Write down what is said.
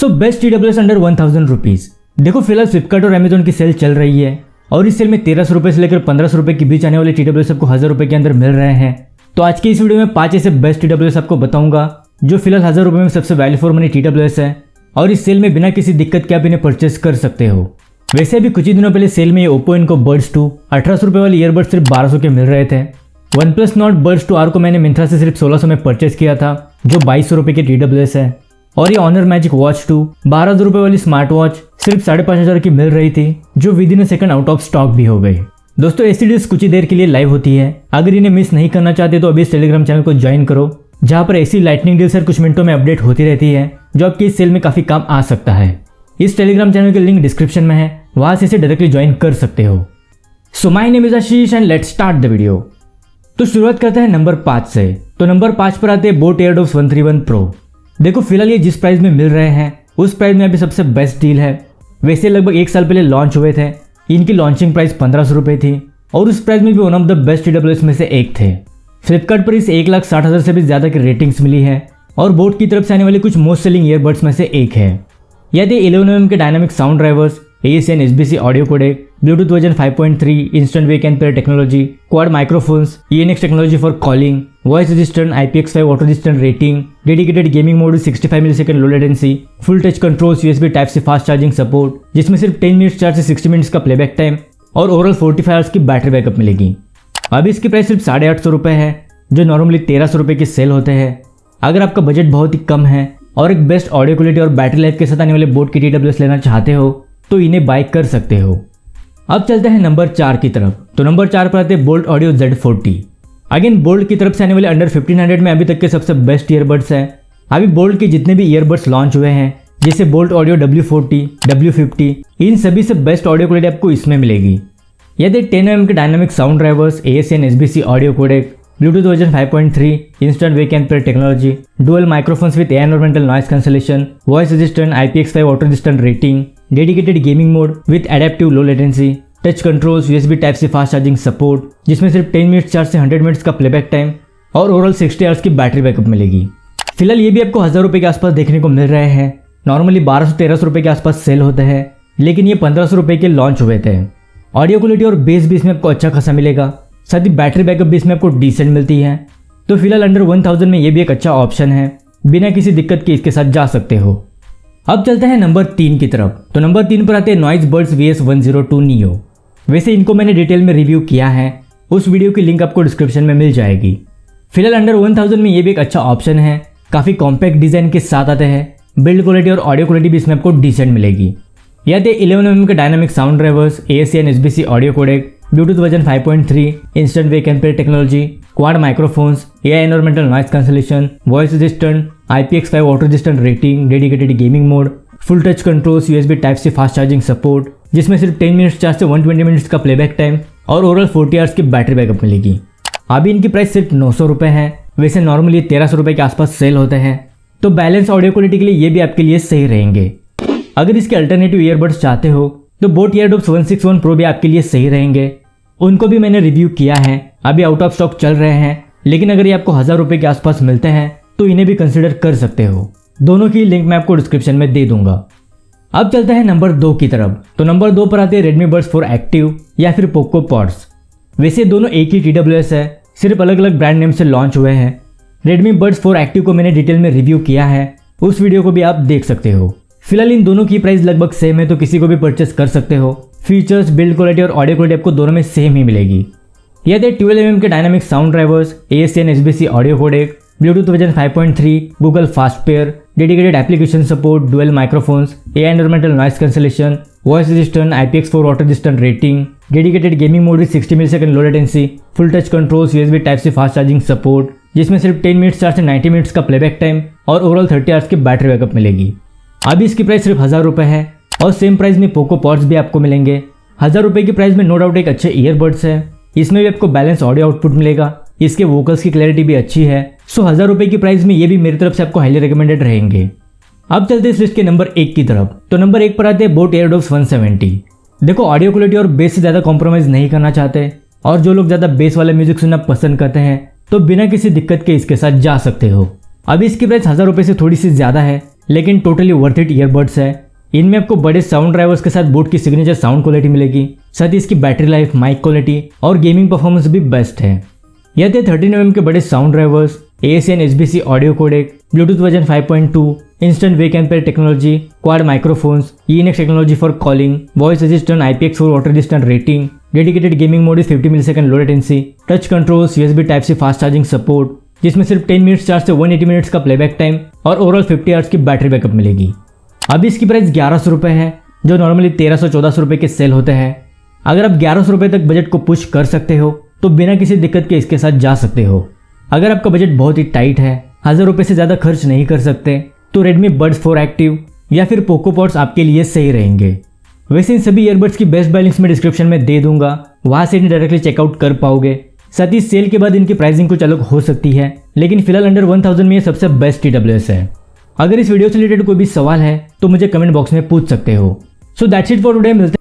So best TWS under 1000 rupees. देखो फिलहाल फ्लिपकार्ट और अमेजोन की सेल चल रही है और इस सेल में 1300 रुपये से लेकर 1500 रुपये के बीच आने वाले TWS आपको 1000 रुपये के अंदर मिल रहे हैं। तो आज के इस वीडियो में 5 ऐसे बेस्ट TWS आपको बताऊंगा जो फिलहाल 1000 रुपये में सबसे वैल्यू फॉर मनी TWS है और इस सेल में बिना किसी दिक्कत के आप इन्हें परचेस कर सकते हो। वैसे अभी कुछ ही दिनों पहले सेल में ओप्पो इनको बड्स 2 1800 रुपये वाले ईयरबड्स सिर्फ 1200 के मिल रहे थे। OnePlus Nord Buds 2R को मैंने मिंत्रा से सिर्फ 1600 में परचेस किया था जो 2200 रुपये के TWS है। और ये Honor Magic Watch 2 12,000 रुपये वाली स्मार्ट वॉच सिर्फ 5500 की मिल रही थी जो with in second out of stock भी हो गई। दोस्तों ऐसी डील्स कुछ ही देर के लिए लाइव होती है, अगर इन्हें मिस नहीं करना चाहते तो अभी इस टेलीग्राम चैनल को ज्वाइन करो जहां पर ऐसी लाइटनिंग डील्स हर कुछ मिनटों में अपडेट होती रहती है जो आपकी इस सेल में काफी काम आ सकता है। इस टेलीग्राम चैनल के लिंक डिस्क्रिप्शन में है, वहां से इसे डायरेक्टली ज्वाइन कर सकते हो। So my name is Ashish and let's start the video. तो शुरुआत करते हैं नंबर 5 से। तो नंबर 5 पर आते हैं बोट एयरडॉप्स 131 प्रो। देखो फिलहाल ये जिस प्राइस में मिल रहे हैं उस प्राइस में अभी सबसे बेस्ट डील है। वैसे लगभग 1 साल पहले लॉन्च हुए थे, इनकी लॉन्चिंग प्राइस 1500 रुपये थी और उस प्राइस में भी one of the best TWS में से एक थे। फ्लिपकार्ट पर इस 1,60,000 से भी ज़्यादा की रेटिंग्स मिली है और बोट की तरफ से आने वाले कुछ मोस्ट सेलिंग ईयरबड्स में से एक है। यदि 11mm के dynamic sound drivers, AAC SBC audio codec, Bluetooth version 5.3, instant wake and pair technology, quad microphones, ENX technology for calling, voice assistant, IPX5 auto assistant rating, dedicated gaming mode 65 millisecond low latency, full touch controls, USB type से fast charging support जिसमें सिर्फ 10 minutes charge से 60 minutes का playback time और overall 45 hours की battery backup मिलेगी। अभी इसकी प्राइस सिर्फ 850 रुपये है जो नॉर्मली 1300 रुपये की सेल होते हैं। अगर आपका बजट बहुत ही कम है और एक बेस्ट ऑडियो क्वालिटी और बैटरी लाइफ के साथ आने वाले बोट की TWS लेना चाहते हो तो इन्हें बाय कर सकते हो। अब चलते हैं नंबर 4 की तरफ। तो नंबर 4 पर आते हैं bolt audio Z40। Again bolt की तरफ से आने वाले अंडर 1500 में अभी तक के सबसे बेस्ट ईयरबड्स है। अभी बोल्ट के जितने भी ईयरबड्स लॉन्च हुए हैं जैसे बोल्ट ऑडियो W40, W50, इन सभी से बेस्ट ऑडियो क्वालिटी आपको इसमें मिलेगी। यदि 10mm के dynamic sound drivers, AAC SBC audio codec, Bluetooth version 5.3, instant wake and pair technology, dual microphones with environmental noise cancellation, voice assistant, IPX5 auto assistant rating, dedicated gaming mode with adaptive low latency, touch controls, USB type से fast charging support जिसमें सिर्फ 10 minutes charge से 100 minutes का playback time और overall 60 hours की battery backup मिलेगी। फिलहाल ये भी आपको 1000 रुपये के आसपास देखने को मिल रहे हैं। नॉर्मली 1200-1300 रुपये के आसपास सेल होते हैं लेकिन ये 1500 रुपये के लॉन्च हुए थे। ऑडियो क्वालिटी और बेस भी इसमें आपको अच्छा खासा मिलेगा, साथ ही बैटरी बैकअप भी इसमें आपको डिसेंट मिलती है। तो फिलहाल अंडर 1000 में ये भी एक अच्छा ऑप्शन है, बिना किसी दिक्कत के इसके साथ जा सकते हो। अब चलते हैं नंबर 3 की तरफ। तो नंबर 3 पर आते हैं नॉइज बड्स VS102 Neo। वैसे इनको मैंने डिटेल में रिव्यू किया है, उस वीडियो की लिंक आपको डिस्क्रिप्शन में मिल जाएगी। फिलहाल अंडर 1000 में ये भी एक अच्छा ऑप्शन है, काफ़ी कॉम्पैक्ट डिज़ाइन के साथ आते हैं। बिल्ड क्वालिटी और ऑडियो क्वालिटी भी इसमें आपको डिसेंट मिलेगी। यदि 11mm के dynamic sound drivers, AAC SBC audio codec, Bluetooth version 5.3, instant wake and pair technology, quad microphones, AI environmental noise cancellation, voice assistant, IPX5 auto assistant rating, dedicated gaming mode, full touch controls, USB type से fast charging support जिसमें सिर्फ 10 minutes charge से 120 minutes का playback time और overall 40 hours की battery backup मिलेगी। अभी इनकी प्राइस सिर्फ 900 रुपये है। वैसे नॉर्मली 1300 रुपये के आसपास सेल होते हैं, तो बैलेंस ऑडियो क्वालिटी के लिए ये भी आपके लिए सही रहेंगे। अगर इसके अल्टरनेटिव ईयरबड्स चाहते हो तो बोट एयरडॉप्स 161 प्रो भी आपके लिए सही रहेंगे। उनको भी मैंने रिव्यू किया है, अभी आउट ऑफ स्टॉक चल रहे हैं, लेकिन अगर ये आपको 1000 रुपये के आसपास मिलते हैं तो इन्हें भी कंसिडर कर सकते हो। दोनों की लिंक मैं आपको डिस्क्रिप्शन में दे दूंगा। अब चलते हैं नंबर 2 की तरफ। तो नंबर 2 पर आते हैं Redmi Buds 4 Active या फिर Poco Pods। वैसे दोनों एक ही TWS है, सिर्फ अलग अलग ब्रांड नेम से लॉन्च हुए हैं। Redmi Buds 4 Active को मैंने डिटेल में रिव्यू किया है, उस वीडियो को भी आप देख सकते हो। फिलहाल इन दोनों की प्राइस लगभग सेम है, तो किसी को भी परचेस कर सकते हो। फीचर्स, बिल्ड क्वालिटी और ऑडियो क्वालिटी आपको दोनों में सेम ही मिलेगी। यदि 12mm के dynamic sound drivers, AAC SBC audio codec, Bluetooth version 5.3, Google fast pair, dedicated application support, dual microphones, AI environmental noise cancellation, voice assistant, IPX4 auto assistant rating, dedicated gaming mode with 60 millisecond low latency, full touch controls, USB type से fast charging support जिसमें सिर्फ 10 minutes charge से 90 minutes का playback time और overall 30 hours की battery backup मिलेगी। अभी इसकी प्राइस सिर्फ 1000 रुपये है और सेम प्राइस में पोको पॉड्स भी आपको मिलेंगे। 1000 रुपये की प्राइस में नो डाउट एक अच्छे ईयरबड्स है, इसमें भी आपको बैलेंस ऑडियो आउटपुट मिलेगा, इसके वोकल्स की क्लैरिटी भी अच्छी है। सो 1000 रुपये की प्राइस में ये भी मेरी तरफ से आपको हाईली रिकमेंडेड रहेंगे। अब चलते हैं इस लिस्ट के नंबर 1 की तरफ। तो नंबर 1 पर आते हैं बोट एयरडॉप्स 170। देखो ऑडियो क्वालिटी और बेस से ज़्यादा कॉम्प्रोमाइज़ नहीं करना चाहते और जो लोग ज़्यादा बेस वाला म्यूजिक सुनना पसंद करते हैं तो बिना किसी दिक्कत के इसके साथ जा सकते हो। अभी इसकी प्राइस 1000 रुपये से थोड़ी सी ज़्यादा है, लेकिन टोटली वर्थ इट ईयरबड्स है। इनमें आपको बड़े साउंड ड्राइवर्स के साथ बोट की सिग्नेचर साउंड क्वालिटी मिलेगी, साथ ही इसकी बैटरी लाइफ, माइक क्वालिटी और गेमिंग परफॉर्मेंस भी बेस्ट है। यह थे 13mm के बड़े sound drivers, AAC SBC audio codec, Bluetooth version 5.2, instant wake and pair technology, quad microphones, ENX technology for calling, voice assistant, IPX4 water resistant rating, dedicated gaming mode 50 millisecond low latency, touch controls, USB type C fast charging support, जिसमें सिर्फ 10 minutes charge से 180 minutes का playback time और overall 50 hours की battery backup मिलेगी। अभी इसकी price 1100 रुपये है, जो नॉर्मली 1300-1400 रुपये के सेल होते हैं। अगर आप 1100 रुपये तक बजट को पुश कर सकते हो तो बिना किसी दिक्कत के इसके साथ जा सकते हो। अगर आपका बजट बहुत ही टाइट है, 1000 रुपये से ज़्यादा खर्च नहीं कर सकते, तो Redmi Buds 4 Active या फिर Poco Pods आपके लिए सही रहेंगे। वैसे इन सभी ईयरबड्स की बेस्ट बाय लिंक्स में डिस्क्रिप्शन में दे दूंगा, वहाँ से इन्हें डायरेक्टली चेकआउट कर पाओगे। साथ ही सेल के बाद इनकी प्राइसिंग कुछ अलग हो सकती है, लेकिन फिलहाल अंडर 1000 में ये सबसे बेस्ट TWS है। अगर इस वीडियो से रिलेटेड कोई भी सवाल है तो मुझे कमेंट बॉक्स में पूछ सकते हो। So that's it for today. मिलते